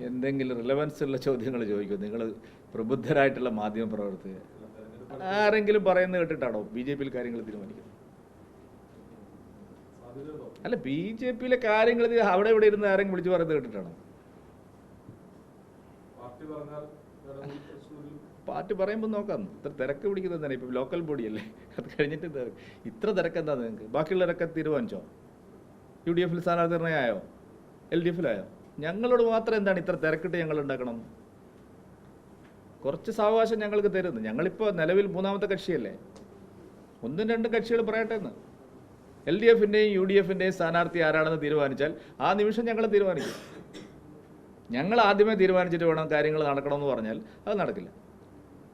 എന്തെങ്കിലും റിലവൻസ് ഉള്ള ചോദ്യങ്ങൾ ചോദിക്കും. നിങ്ങൾ പ്രബുദ്ധരായിട്ടുള്ള മാധ്യമ പ്രവർത്തകർ ആരെങ്കിലും പറയുന്നത് കേട്ടിട്ടാണോ ബി ജെ പിയിൽ കാര്യങ്ങൾ തീരുമാനിക്കുന്നത്? അല്ല, ബി ജെ പിയിലെ കാര്യങ്ങൾ അവിടെ ഇവിടെ ഇരുന്ന് ആരെങ്കിലും വിളിച്ചു പറയുന്നത് കേട്ടിട്ടാണോ? പാർട്ടി പറയുമ്പോൾ നോക്കാം. ഇത്ര തിരക്ക് പിടിക്കുന്നത് തന്നെ ഇപ്പം ലോക്കൽ ബോഡിയല്ലേ, അത് കഴിഞ്ഞിട്ട് ഇത്ര തിരക്കെന്താ നിങ്ങൾക്ക്? ബാക്കിയുള്ളവരൊക്കെ തീരുമാനിച്ചോ? യു ഡി എഫിൽ സ്ഥാനാർത്ഥി നിർണയമായോ? L D എഫിലായോ? ഞങ്ങളോട് മാത്രം എന്താണ് ഇത്ര തിരക്കിട്ട് ഞങ്ങൾ ഉണ്ടാക്കണം? കുറച്ച് സാവകാശം ഞങ്ങൾക്ക് തരുന്നു. ഞങ്ങളിപ്പോൾ നിലവിൽ മൂന്നാമത്തെ കക്ഷിയല്ലേ. ഒന്നും രണ്ടും കക്ഷികൾ പറയട്ടെ എന്ന്. എൽ ഡി എഫിൻ്റെയും യു ഡി എഫിൻ്റെയും സ്ഥാനാർത്ഥി ആരാണെന്ന് തീരുമാനിച്ചാൽ ആ നിമിഷം ഞങ്ങൾ തീരുമാനിക്കും. ഞങ്ങൾ ആദ്യമേ തീരുമാനിച്ചിട്ട് വേണം കാര്യങ്ങൾ നടക്കണമെന്ന് പറഞ്ഞാൽ അത് നടക്കില്ല.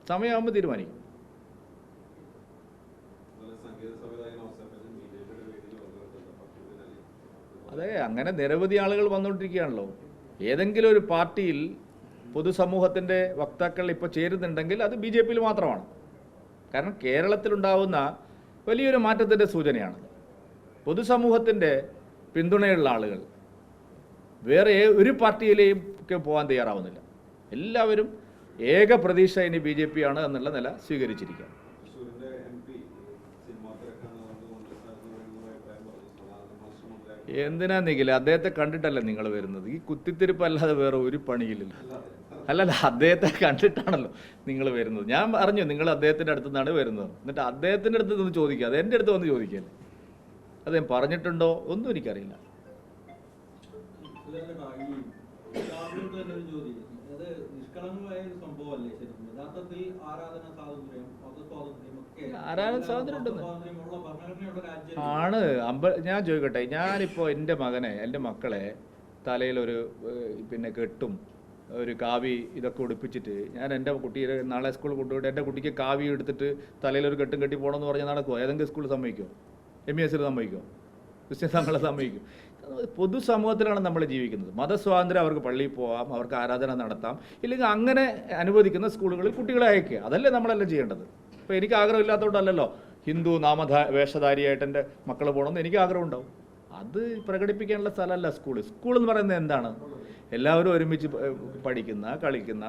സമയമാകുമ്പോൾ തീരുമാനിക്കും. അതെ, അങ്ങനെ നിരവധി ആളുകൾ വന്നുകൊണ്ടിരിക്കുകയാണല്ലോ. ഏതെങ്കിലും ഒരു പാർട്ടിയിൽ പൊതുസമൂഹത്തിൻ്റെ വക്താക്കൾ ഇപ്പോൾ ചേരുന്നുണ്ടെങ്കിൽ അത് ബി ജെ പിയിൽ മാത്രമാണ്. കാരണം കേരളത്തിലുണ്ടാവുന്ന വലിയൊരു മാറ്റത്തിൻ്റെ സൂചനയാണ്. പൊതുസമൂഹത്തിൻ്റെ പിന്തുണയുള്ള ആളുകൾ വേറെ ഒരു പാർട്ടിയിലേയും ഒക്കെ പോകാൻ തയ്യാറാവുന്നില്ല. എല്ലാവരും ഏക പ്രതീക്ഷ ഇനി ബി ജെ പി ആണ് എന്നുള്ള നില സ്വീകരിച്ചിരിക്കുക. എന്തിനാ നിഖില, അദ്ദേഹത്തെ കണ്ടിട്ടല്ലേ നിങ്ങൾ വരുന്നത്? ഈ കുത്തിത്തിരിപ്പല്ലാതെ വേറെ ഒരു പണിയില്ലല്ലോ. അല്ലല്ല, അദ്ദേഹത്തെ കണ്ടിട്ടാണല്ലോ നിങ്ങൾ വരുന്നത്. ഞാൻ അറിഞ്ഞു നിങ്ങൾ അദ്ദേഹത്തിൻ്റെ അടുത്തു നിന്നാണ് വരുന്നത്. എന്നിട്ട് അദ്ദേഹത്തിൻ്റെ അടുത്ത് നിന്ന് ചോദിക്കുക, അത് എൻ്റെ അടുത്ത് വന്ന് ചോദിക്കല്ലേ. അദ്ദേഹം പറഞ്ഞിട്ടുണ്ടോ ഒന്നും എനിക്കറിയില്ല. ആരാധന സ്വാതന്ത്ര്യം ഉണ്ടെന്ന് ആണ്. ഞാൻ ചോദിക്കട്ടെ, ഞാനിപ്പോൾ എൻ്റെ മക്കളെ തലയിലൊരു കെട്ടും ഒരു കാവി ഇതൊക്കെ ഉടുപ്പിച്ചിട്ട് ഞാൻ എൻ്റെ കുട്ടിയെ നാളെ സ്കൂളിൽ കൊണ്ടുപോയിട്ട് എൻ്റെ കുട്ടിക്ക് കാവി എടുത്തിട്ട് തലയിലൊരു കെട്ടും കെട്ടി പോകണമെന്ന് പറഞ്ഞാൽ നടക്കുമോ? ഏതെങ്കിലും സ്കൂളിൽ സമ്മതിക്കുമോ? MESൽ സമ്മതിക്കുമോ? ക്രിസ്ത്യൻ സംഘങ്ങളെ സമ്മതിക്കും? പൊതുസമൂഹത്തിലാണ് നമ്മൾ ജീവിക്കുന്നത്. മതസ്വാതന്ത്ര്യം, അവർക്ക് പള്ളിയിൽ പോകാം, അവർക്ക് ആരാധന നടത്താം. ഇല്ലെങ്കിൽ അങ്ങനെ അനുവദിക്കുന്ന സ്കൂളുകളിൽ കുട്ടികളെ അയക്കുക. അതല്ലേ നമ്മളെല്ലാം ചെയ്യേണ്ടത്. ഇപ്പോൾ എനിക്ക് ആഗ്രഹമില്ലാത്തതുകൊണ്ടല്ലോ ഹിന്ദു വേഷധാരിയായിട്ട് എൻ്റെ മക്കൾ പോകണമെന്ന് എനിക്ക് ആഗ്രഹം ഉണ്ടാവും. അത് പ്രകടിപ്പിക്കാനുള്ള സ്ഥലമല്ല സ്കൂൾ. എന്ന് പറയുന്നത് എന്താണ്? എല്ലാവരും ഒരുമിച്ച് പഠിക്കുന്ന കളിക്കുന്ന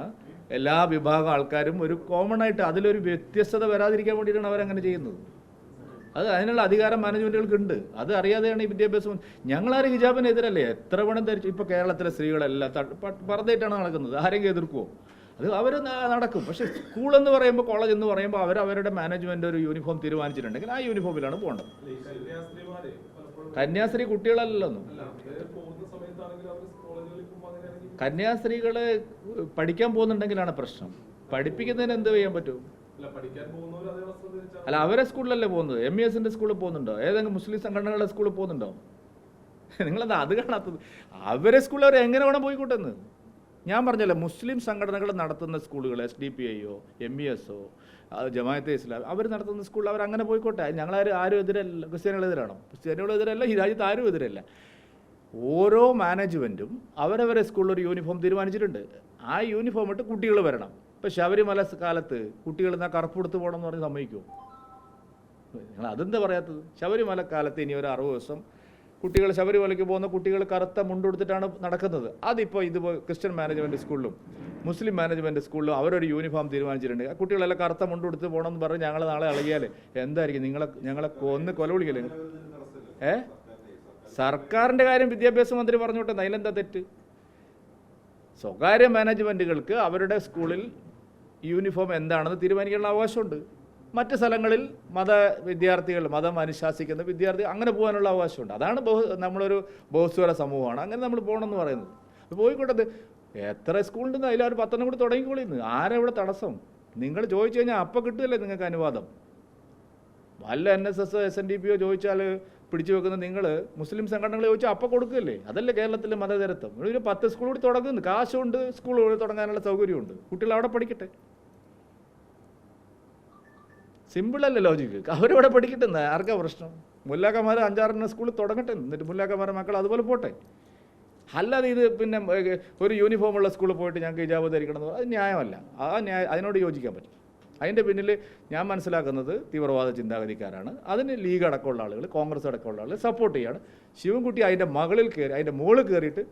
എല്ലാ വിഭാഗം ആൾക്കാരും ഒരു കോമൺ ആയിട്ട് അതിലൊരു വ്യത്യസ്തത വരാതിരിക്കാൻ വേണ്ടിയിട്ടാണ് അവരങ്ങനെ ചെയ്യുന്നത്. അതിനുള്ള അധികാരം മാനേജ്മെൻറ്റുകൾക്ക് ഉണ്ട്. അത് അറിയാതെയാണ് ഈ വിദ്യാഭ്യാസം. ഞങ്ങളാരും ഹിജാബിനെതിരല്ലേ? എത്ര പണം ധരിച്ചു. ഇപ്പോൾ കേരളത്തിലെ സ്ത്രീകളെല്ലാം പർദ്ദയായിട്ടാണ് നടക്കുന്നത്. ആരെങ്കിലും എതിർക്കുമോ? അത് അവർ നടക്കും. പക്ഷേ സ്കൂളെന്ന് പറയുമ്പോൾ, കോളേജ് എന്ന് പറയുമ്പോൾ അവരവരുടെ മാനേജ്മെൻറ്റ് ഒരു യൂണിഫോം തീരുമാനിച്ചിട്ടുണ്ടെങ്കിൽ ആ യൂണിഫോമിലാണ് പോകേണ്ടത്. കന്യാസ്ത്രീ കുട്ടികളല്ലല്ലോ. കന്യാസ്ത്രീകൾ പഠിക്കാൻ പോകുന്നുണ്ടെങ്കിലാണ് പ്രശ്നം. പഠിപ്പിക്കുന്നതിന് എന്ത് ചെയ്യാൻ പറ്റും? അല്ല, അവരെ സ്കൂളിലല്ലേ പോകുന്നത്? MESൻ്റെ സ്കൂളിൽ പോകുന്നുണ്ടോ? ഏതെങ്കിലും മുസ്ലിം സംഘടനകളുടെ സ്കൂളിൽ പോകുന്നുണ്ടോ? നിങ്ങളെന്താ അത് കാണാത്തത്? അവരെ സ്കൂളിൽ അവർ എങ്ങനെ വേണം പോയിക്കോട്ടെന്ന്. ഞാൻ പറഞ്ഞല്ലോ, മുസ്ലിം സംഘടനകൾ നടത്തുന്ന സ്കൂളുകൾ, SDPIയോ MESോ ജമാഅത്തെ ഇസ്ലാം അവർ നടത്തുന്ന സ്കൂളിൽ അവർ അങ്ങനെ പോയിക്കോട്ടെ. ആരും എതിരല്ല. ക്രിസ്ത്യാനികളെതിരാണോ? ക്രിസ്ത്യാനികളെതിരല്ല. ഈ രാജ്യത്ത് ആരും എതിരല്ല. ഓരോ മാനേജ്മെൻറ്റും അവരവരെ സ്കൂളിലൊരു യൂണിഫോം തീരുമാനിച്ചിട്ടുണ്ട്. ആ യൂണിഫോം ഇട്ട് കുട്ടികൾ വരണം. ഇപ്പോൾ ശബരിമല കാലത്ത് കുട്ടികൾ എന്നാൽ കറുപ്പെടുത്ത് പോകണം എന്ന് പറഞ്ഞ് സമ്മതിക്കുമോ? നിങ്ങൾ അതെന്താ പറയാത്തത്? ശബരിമല കാലത്ത് ഇനി ഒരു 60 ദിവസം കുട്ടികൾ ശബരിമലയ്ക്ക് പോകുന്ന കുട്ടികൾ കറുത്ത മുണ്ടെടുത്തിട്ടാണ് നടക്കുന്നത്. അതിപ്പോൾ ക്രിസ്ത്യൻ മാനേജ്മെൻറ്റ് സ്കൂളിലും മുസ്ലിം മാനേജ്മെൻറ്റ് സ്കൂളിലും അവരൊരു യൂണിഫോം തീരുമാനിച്ചിട്ടുണ്ട്. കുട്ടികളെല്ലാം കറുത്ത മുണ്ടെടുത്ത് പോകണമെന്ന് പറഞ്ഞ് ഞങ്ങൾ നാളെ ഇളകിയാൽ എന്തായിരിക്കും? ഞങ്ങളെ കൊല വിളിക്കല്ലേ? സർക്കാരിൻ്റെ കാര്യം വിദ്യാഭ്യാസ മന്ത്രി പറഞ്ഞോട്ടെ, അതിലെന്താ തെറ്റ്? സ്വകാര്യ മാനേജ്മെൻറ്റുകൾക്ക് അവരുടെ സ്കൂളിൽ യൂണിഫോം എന്താണെന്ന് തീരുമാനിക്കാനുള്ള അവകാശമുണ്ട്. മറ്റ് സ്ഥലങ്ങളിൽ മതം അനുശാസിക്കുന്ന വിദ്യാർത്ഥികൾ അങ്ങനെ പോകാനുള്ള അവകാശമുണ്ട്. അതാണ് നമ്മളൊരു ബഹുസ്വര സമൂഹമാണ്. അങ്ങനെ നമ്മൾ പോകണമെന്ന് പറയുന്നത്. പോയിക്കോട്ടത് എത്ര സ്കൂളുണ്ടെന്ന് അതിൽ ഒരു 10 കൂടി തുടങ്ങിക്കോളിന്ന്. ആരെവിടെ തടസ്സം? നിങ്ങൾ ചോദിച്ചു കഴിഞ്ഞാൽ അപ്പം കിട്ടുമല്ലേ നിങ്ങൾക്ക് അനുവാദം? വല്ല NSS SNDPയോ ചോദിച്ചാൽ പിടിച്ചു വെക്കുന്ന നിങ്ങൾ മുസ്ലിം സംഘടനകൾ ചോദിച്ചാൽ അപ്പം കൊടുക്കുകയല്ലേ? അതല്ലേ കേരളത്തിലെ മതതരത്വം. ഒരു 10 സ്കൂൾ കൂടി തുടങ്ങുന്നു. കാശുണ്ട്, സ്കൂളുകൾ തുടങ്ങാനുള്ള സൗകര്യമുണ്ട്. കുട്ടികൾ അവിടെ പഠിക്കട്ടെ. സിമ്പിളല്ലേ ലോജിക്ക്? അവരവിടെ പഠിക്കട്ടെ. ആർക്കാ പ്രശ്നം? മുല്ലാക്കന്മാർ 5-6 സ്കൂളിൽ തുടങ്ങട്ടെ. എന്നിട്ട് മുല്ലാക്കന്മാരുടെ മക്കൾ അതുപോലെ പോട്ടെ. അല്ലാതെ ഇത് ഒരു യൂണിഫോമുള്ള സ്കൂളിൽ പോയിട്ട് ഞങ്ങൾക്ക് ഹിജാബ് ധരിക്കണം എന്ന് അത് ന്യായമല്ല. അതിനോട് യോജിക്കാൻ പറ്റും. അതിൻ്റെ പിന്നിൽ ഞാൻ മനസ്സിലാക്കുന്നത് തീവ്രവാദ ചിന്താഗതിക്കാരാണ്. അതിന് ലീഗ് അടക്കമുള്ള ആളുകൾ, കോൺഗ്രസ് അടക്കമുള്ള ആളുകൾ സപ്പോർട്ട് ചെയ്യാണ്. ശിവൻകുട്ടി അതിൻ്റെ മുകളിൽ കയറിയിട്ട്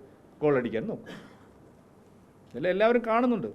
ഗോളടിക്കാൻ നോക്കും. അല്ല എല്ലാവരും കാണുന്നുണ്ട്.